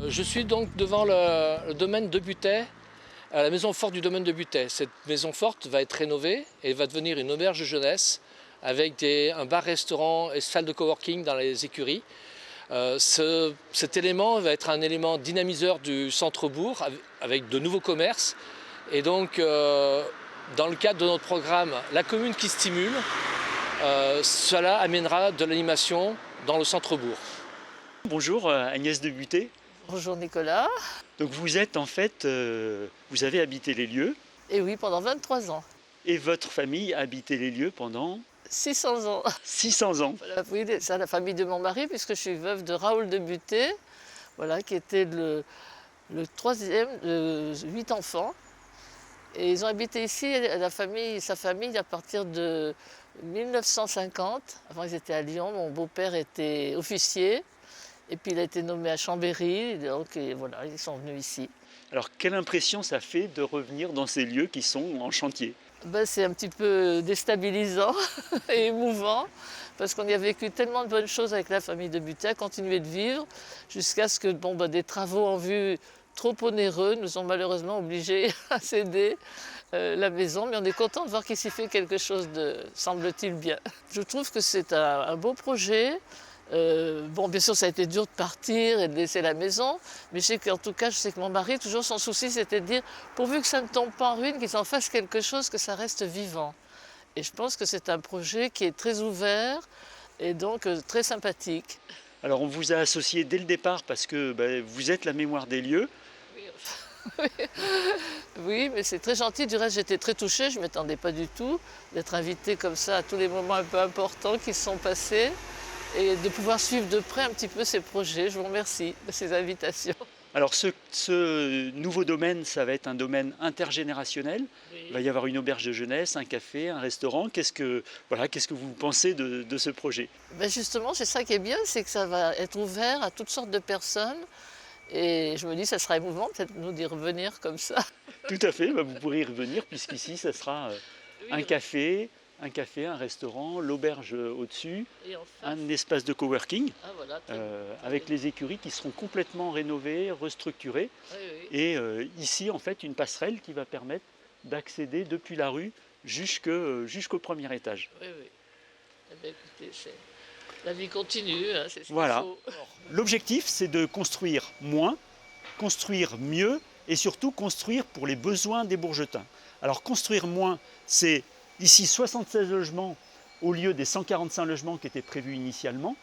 Je suis donc devant le domaine de Butay, à la maison forte du domaine de Butay. Cette maison forte va être rénovée et va devenir une auberge de jeunesse avec un bar-restaurant et salle de coworking dans les écuries. Cet élément va être un élément dynamiseur du centre-bourg avec de nouveaux commerces. Et donc, dans le cadre de notre programme La commune qui stimule, cela amènera de l'animation dans le centre-bourg. Bonjour Agnès de Butay. Bonjour Nicolas. Donc vous êtes en fait, vous avez habité les lieux. Et oui, pendant 23 ans. Et votre famille a habité les lieux pendant 600 ans. 600 ans. Voilà, oui, c'est la famille de mon mari, puisque je suis veuve de Raoul de Butay, voilà, qui était le troisième de 8 enfants. Et ils ont habité ici, sa famille, à partir de 1950. Avant, ils étaient à Lyon. Mon beau-père était officier. Et puis, il a été nommé à Chambéry. Donc, et voilà, ils sont venus ici. Alors, quelle impression ça fait de revenir dans ces lieux qui sont en chantier? Ben, c'est un petit peu déstabilisant et émouvant, parce qu'on y a vécu tellement de bonnes choses avec la famille de Butay, continuer de vivre, jusqu'à ce que des travaux en vue trop onéreux nous ont malheureusement obligés à céder la maison. Mais on est content de voir qu'il s'y fait quelque chose de, semble-t-il, bien. Je trouve que c'est un beau projet. Bien sûr, ça a été dur de partir et de laisser la maison, mais je sais que mon mari, toujours son souci, c'était de dire, pourvu que ça ne tombe pas en ruine, qu'ils en fassent quelque chose, que ça reste vivant. Et je pense que c'est un projet qui est très ouvert et donc très sympathique. Alors, on vous a associé dès le départ parce que vous êtes la mémoire des lieux. Oui, mais c'est très gentil. Du reste, j'étais très touchée, je ne m'attendais pas du tout d'être invitée comme ça à tous les moments un peu importants qui se sont passés. Et de pouvoir suivre de près un petit peu ces projets. Je vous remercie de ces invitations. Alors ce nouveau domaine, ça va être un domaine intergénérationnel. Oui. Il va y avoir une auberge de jeunesse, un café, un restaurant. Qu'est-ce que vous pensez de ce projet? Justement, c'est ça qui est bien, c'est que ça va être ouvert à toutes sortes de personnes. Et je me dis, ça sera émouvant peut-être nous d'y revenir comme ça. Tout à fait, vous pourrez y revenir puisqu'ici, ça sera un café, un restaurant, l'auberge au-dessus, un espace de coworking avec les écuries qui seront complètement rénovées, restructurées. Oui. Et ici, en fait, une passerelle qui va permettre d'accéder depuis la rue jusqu'au premier étage. Oui. Eh bien, écoutez, la vie continue, hein, c'est ce Voilà. qu'il faut. L'objectif, c'est de construire moins, construire mieux et surtout construire pour les besoins des Bourgetins. Alors construire moins, c'est ici 76 logements au lieu des 145 logements qui étaient prévus initialement.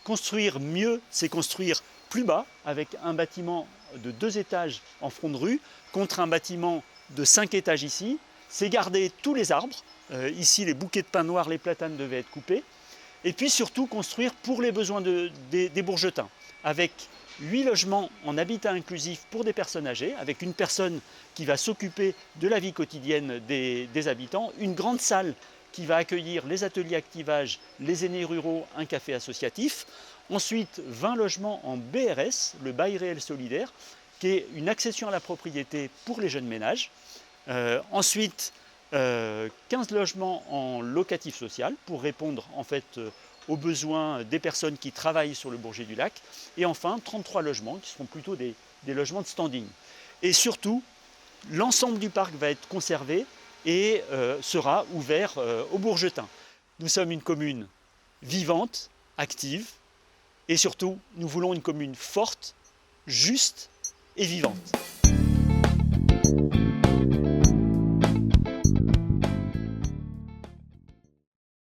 Construire mieux, c'est construire plus bas avec un bâtiment de 2 étages en front de rue contre un bâtiment de 5 étages ici. C'est garder tous les arbres. Ici, les bouquets de pins noirs, les platanes devaient être coupés. Et puis surtout construire pour les besoins des Bourgetins avec 8 logements en habitat inclusif pour des personnes âgées, avec une personne qui va s'occuper de la vie quotidienne des habitants, une grande salle qui va accueillir les ateliers activage, les aînés ruraux, un café associatif. Ensuite, 20 logements en BRS, le bail réel solidaire, qui est une accession à la propriété pour les jeunes ménages. Ensuite, 15 logements en locatif social pour répondre en fait aux besoins des personnes qui travaillent sur le Bourget du Lac. Et enfin, 33 logements qui seront plutôt des logements de standing. Et surtout, l'ensemble du parc va être conservé et sera ouvert aux Bourgetins. Nous sommes une commune vivante, active, et surtout, nous voulons une commune forte, juste et vivante.